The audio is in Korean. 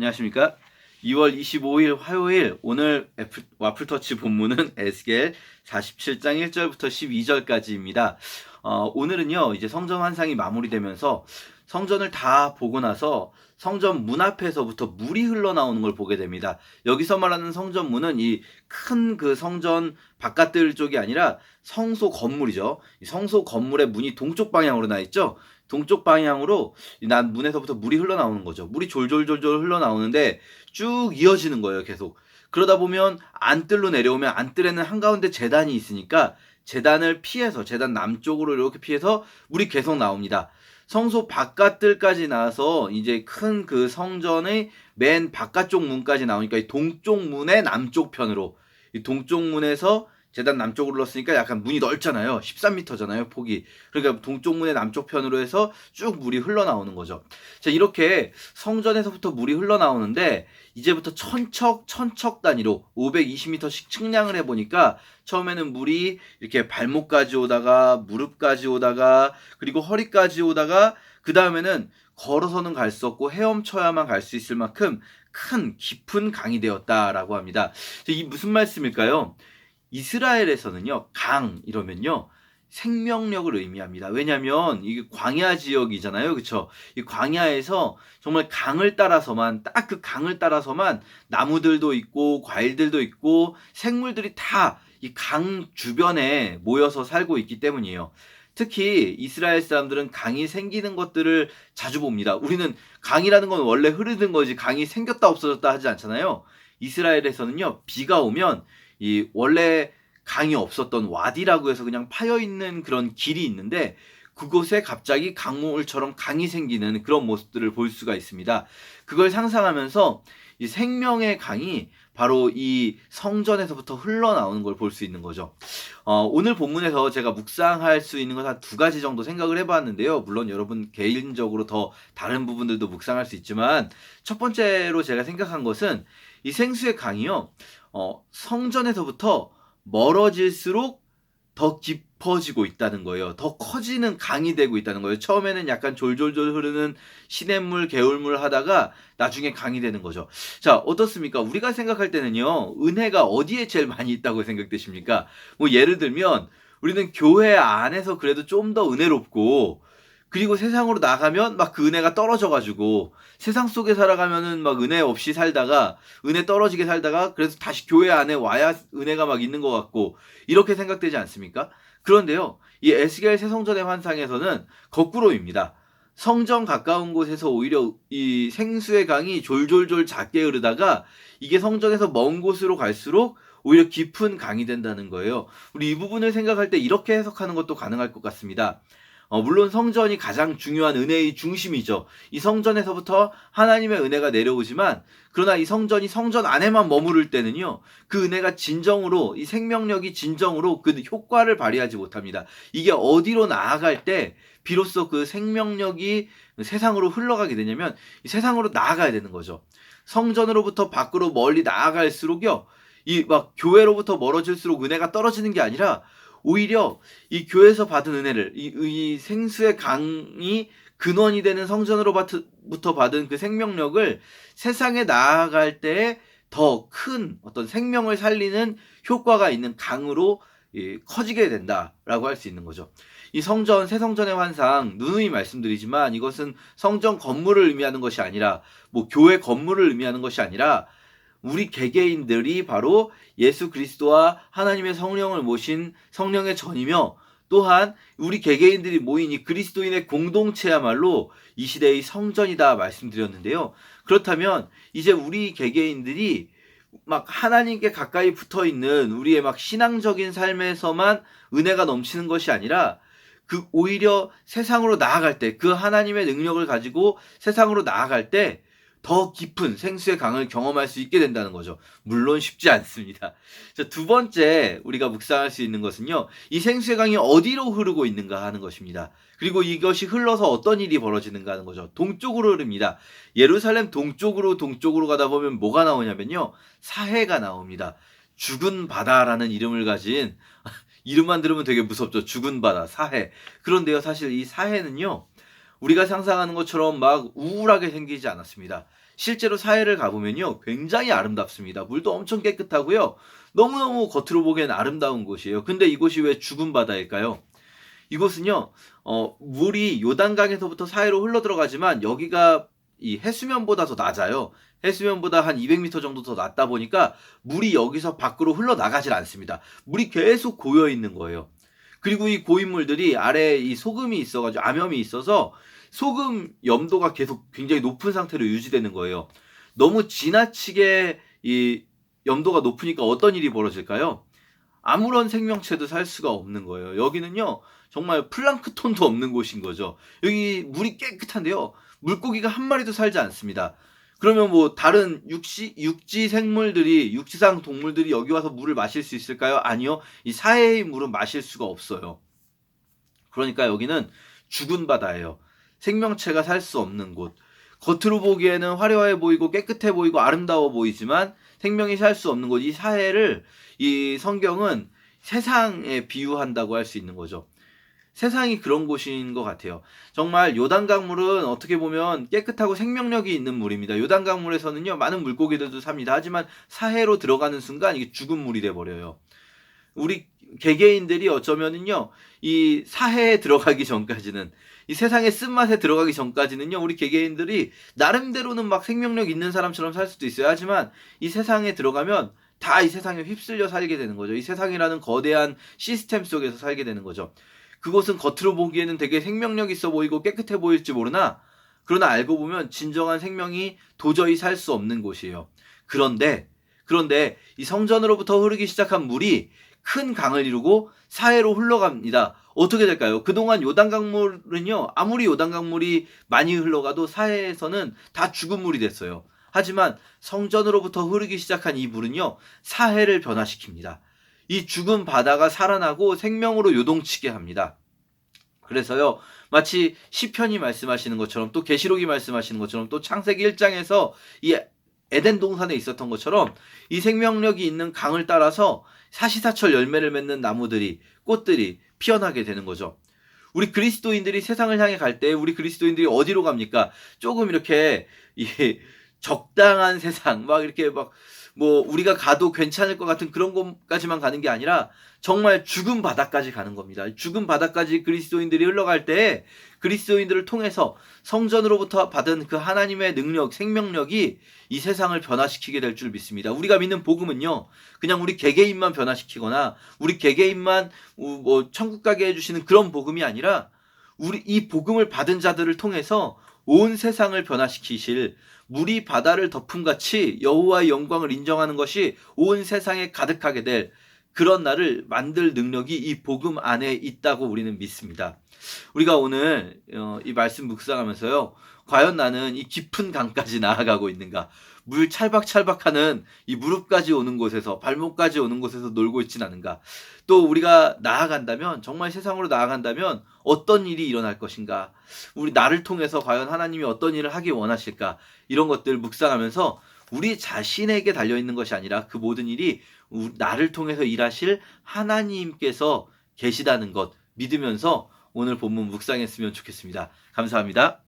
안녕하십니까? 2월 25일 화요일 오늘 와플터치 본문은 에스겔 47장 1절부터 12절까지입니다. 오늘은요 이제 성전 환상이 마무리되면서 성전을 다 보고 나서 성전 문 앞에서부터 물이 흘러나오는 걸 보게 됩니다. 여기서 말하는 성전 문은 이 큰 그 성전 바깥들 쪽이 아니라 성소 건물이죠. 이 성소 건물의 문이 동쪽 방향으로 나 있죠. 동쪽 방향으로 난 문에서부터 물이 흘러나오는 거죠. 물이 졸졸졸졸 흘러나오는데 쭉 이어지는 거예요, 계속. 그러다 보면 안뜰로 내려오면 안뜰에는 한가운데 제단이 있으니까 제단을 피해서 제단 남쪽으로 이렇게 피해서 물이 계속 나옵니다. 성소 바깥뜰까지 나와서 이제 큰 그 성전의 맨 바깥쪽 문까지 나오니까 이 동쪽 문의 남쪽 편으로 이 동쪽 문에서 제단 남쪽으로 흘렀으니까 약간 문이 넓잖아요. 13m잖아요, 폭이. 그러니까 동쪽 문의 남쪽 편으로 해서 쭉 물이 흘러나오는 거죠. 자, 이렇게 성전에서부터 물이 흘러나오는데 이제부터 천척 단위로 520m씩 측량을 해보니까 처음에는 물이 이렇게 발목까지 오다가 무릎까지 오다가 그리고 허리까지 오다가 그 다음에는 걸어서는 갈 수 없고 헤엄쳐야만 갈 수 있을 만큼 큰 깊은 강이 되었다라고 합니다. 이 무슨 말씀일까요? 이스라엘에서는요, 강 이러면요, 생명력을 의미합니다. 왜냐면 이게 광야 지역이잖아요. 그쵸? 이 광야에서 정말 강을 따라서만, 딱 그 강을 따라서만 나무들도 있고, 과일들도 있고, 생물들이 다 이 강 주변에 모여서 살고 있기 때문이에요. 특히 이스라엘 사람들은 강이 생기는 것들을 자주 봅니다. 우리는 강이라는 건 원래 흐르는 거지 강이 생겼다 없어졌다 하지 않잖아요. 이스라엘에서는요, 비가 오면 이 원래 강이 없었던 와디라고 해서 그냥 파여 있는 그런 길이 있는데 그곳에 갑자기 강물처럼 강이 생기는 그런 모습들을 볼 수가 있습니다. 그걸 상상하면서 이 생명의 강이 바로 이 성전에서부터 흘러나오는 걸 볼 수 있는 거죠. 오늘 본문에서 제가 묵상할 수 있는 건 한 두 가지 정도 생각을 해봤는데요. 물론 여러분 개인적으로 더 다른 부분들도 묵상할 수 있지만 첫 번째로 제가 생각한 것은 이 생수의 강이요. 성전에서부터 멀어질수록 더 깊어지고 있다는 거예요. 더 커지는 강이 되고 있다는 거예요. 처음에는 약간 졸졸졸 흐르는 시냇물, 개울물 하다가 나중에 강이 되는 거죠. 자, 어떻습니까? 우리가 생각할 때는요, 은혜가 어디에 제일 많이 있다고 생각되십니까? 뭐 예를 들면 우리는 교회 안에서 그래도 좀 더 은혜롭고 그리고 세상으로 나가면 막 그 은혜가 떨어져가지고 세상 속에 살아가면은 막 은혜 없이 살다가 은혜 떨어지게 살다가 그래서 다시 교회 안에 와야 은혜가 막 있는 것 같고 이렇게 생각되지 않습니까? 그런데요, 이 에스겔 새성전의 환상에서는 거꾸로입니다. 성전 가까운 곳에서 오히려 이 생수의 강이 졸졸졸 작게 흐르다가 이게 성전에서 먼 곳으로 갈수록 오히려 깊은 강이 된다는 거예요. 우리 이 부분을 생각할 때 이렇게 해석하는 것도 가능할 것 같습니다. 물론 성전이 가장 중요한 은혜의 중심이죠. 이 성전에서부터 하나님의 은혜가 내려오지만 그러나 이 성전이 성전 안에만 머무를 때는요, 그 은혜가 진정으로 이 생명력이 진정으로 그 효과를 발휘하지 못합니다. 이게 어디로 나아갈 때 비로소 그 생명력이 세상으로 흘러가게 되냐면 이 세상으로 나아가야 되는 거죠. 성전으로부터 밖으로 멀리 나아갈수록요, 이 막 교회로부터 멀어질수록 은혜가 떨어지는 게 아니라 오히려 이 교회에서 받은 은혜를 이 생수의 강이 근원이 되는 성전으로부터 받은 그 생명력을 세상에 나아갈 때에 더 큰 어떤 생명을 살리는 효과가 있는 강으로 커지게 된다라고 할 수 있는 거죠. 이 성전, 새 성전의 환상 누누이 말씀드리지만 이것은 성전 건물을 의미하는 것이 아니라 뭐 교회 건물을 의미하는 것이 아니라 우리 개개인들이 바로 예수 그리스도와 하나님의 성령을 모신 성령의 전이며 또한 우리 개개인들이 모인 이 그리스도인의 공동체야말로 이 시대의 성전이다 말씀드렸는데요. 그렇다면 이제 우리 개개인들이 막 하나님께 가까이 붙어 있는 우리의 막 신앙적인 삶에서만 은혜가 넘치는 것이 아니라 그 오히려 세상으로 나아갈 때 그 하나님의 능력을 가지고 세상으로 나아갈 때 더 깊은 생수의 강을 경험할 수 있게 된다는 거죠. 물론 쉽지 않습니다. 자, 두 번째 우리가 묵상할 수 있는 것은요, 이 생수의 강이 어디로 흐르고 있는가 하는 것입니다. 그리고 이것이 흘러서 어떤 일이 벌어지는가 하는 거죠. 동쪽으로 흐릅니다. 예루살렘 동쪽으로 가다 보면 뭐가 나오냐면요, 사해가 나옵니다. 죽은 바다라는 이름을 가진 이름만 들으면 되게 무섭죠. 죽은 바다, 사해. 그런데요, 사실 이 사해는요, 우리가 상상하는 것처럼 막 우울하게 생기지 않았습니다. 실제로 사해를 가보면요, 굉장히 아름답습니다. 물도 엄청 깨끗하고요. 너무너무 겉으로 보기엔 아름다운 곳이에요. 근데 이곳이 왜 죽은 바다일까요? 이곳은요, 물이 요단강에서부터 사해로 흘러 들어가지만 여기가 이 해수면보다 더 낮아요. 해수면보다 한 200m 정도 더 낮다 보니까 물이 여기서 밖으로 흘러나가질 않습니다. 물이 계속 고여 있는 거예요. 그리고 이 고인물들이 아래에 이 소금이 있어가지고 암염이 있어서 소금 염도가 계속 굉장히 높은 상태로 유지되는 거예요. 너무 지나치게 이 염도가 높으니까 어떤 일이 벌어질까요? 아무런 생명체도 살 수가 없는 거예요. 여기는요, 정말 플랑크톤도 없는 곳인 거죠. 여기 물이 깨끗한데요, 물고기가 한 마리도 살지 않습니다. 그러면 뭐 다른 육지 생물들이, 육지상 동물들이 여기 와서 물을 마실 수 있을까요? 아니요. 이 사해의 물은 마실 수가 없어요. 그러니까 여기는 죽은 바다예요. 생명체가 살 수 없는 곳. 겉으로 보기에는 화려해 보이고 깨끗해 보이고 아름다워 보이지만 생명이 살 수 없는 곳. 이 사해를 이 성경은 세상에 비유한다고 할 수 있는 거죠. 세상이 그런 곳인 것 같아요. 정말 요단강물은 어떻게 보면 깨끗하고 생명력이 있는 물입니다. 요단강물에서는요, 많은 물고기들도 삽니다. 하지만 사해로 들어가는 순간 이게 죽은 물이 돼버려요. 우리 개개인들이 어쩌면은요, 이 사해에 들어가기 전까지는, 이 세상의 쓴맛에 들어가기 전까지는요, 우리 개개인들이 나름대로는 막 생명력 있는 사람처럼 살 수도 있어요. 하지만 이 세상에 들어가면 다 이 세상에 휩쓸려 살게 되는 거죠. 이 세상이라는 거대한 시스템 속에서 살게 되는 거죠. 그곳은 겉으로 보기에는 되게 생명력 있어 보이고 깨끗해 보일지 모르나, 그러나 알고 보면 진정한 생명이 도저히 살 수 없는 곳이에요. 그런데 이 성전으로부터 흐르기 시작한 물이 큰 강을 이루고 사해로 흘러갑니다. 어떻게 될까요? 그동안 요단강물은요, 아무리 요단강물이 많이 흘러가도 사해에서는 다 죽은 물이 됐어요. 하지만 성전으로부터 흐르기 시작한 이 물은요, 사해를 변화시킵니다. 이 죽은 바다가 살아나고 생명으로 요동치게 합니다. 그래서요, 마치 시편이 말씀하시는 것처럼, 또 계시록이 말씀하시는 것처럼, 또 창세기 1장에서 이 에덴 동산에 있었던 것처럼 이 생명력이 있는 강을 따라서 사시사철 열매를 맺는 나무들이, 꽃들이 피어나게 되는 거죠. 우리 그리스도인들이 세상을 향해 갈 때 우리 그리스도인들이 어디로 갑니까? 조금 이렇게 이 적당한 세상, 막 이렇게 막 뭐 우리가 가도 괜찮을 것 같은 그런 곳까지만 가는 게 아니라 정말 죽은 바다까지 가는 겁니다. 죽은 바다까지 그리스도인들이 흘러갈 때 그리스도인들을 통해서 성전으로부터 받은 그 하나님의 능력, 생명력이 이 세상을 변화시키게 될 줄 믿습니다. 우리가 믿는 복음은요, 그냥 우리 개개인만 변화시키거나 우리 개개인만 뭐 천국 가게 해주시는 그런 복음이 아니라 우리 이 복음을 받은 자들을 통해서 온 세상을 변화시키실, 물이 바다를 덮음같이 여호와의 영광을 인정하는 것이 온 세상에 가득하게 될 그런 날을 만들 능력이 이 복음 안에 있다고 우리는 믿습니다. 우리가 오늘 이 말씀 묵상하면서요, 과연 나는 이 깊은 강까지 나아가고 있는가? 물 찰박찰박하는 이 무릎까지 오는 곳에서, 발목까지 오는 곳에서 놀고 있진 않은가? 또 우리가 나아간다면, 정말 세상으로 나아간다면 어떤 일이 일어날 것인가? 우리 나를 통해서 과연 하나님이 어떤 일을 하기 원하실까? 이런 것들 묵상하면서 우리 자신에게 달려있는 것이 아니라 그 모든 일이 나를 통해서 일하실 하나님께서 계시다는 것 믿으면서 오늘 본문 묵상했으면 좋겠습니다. 감사합니다.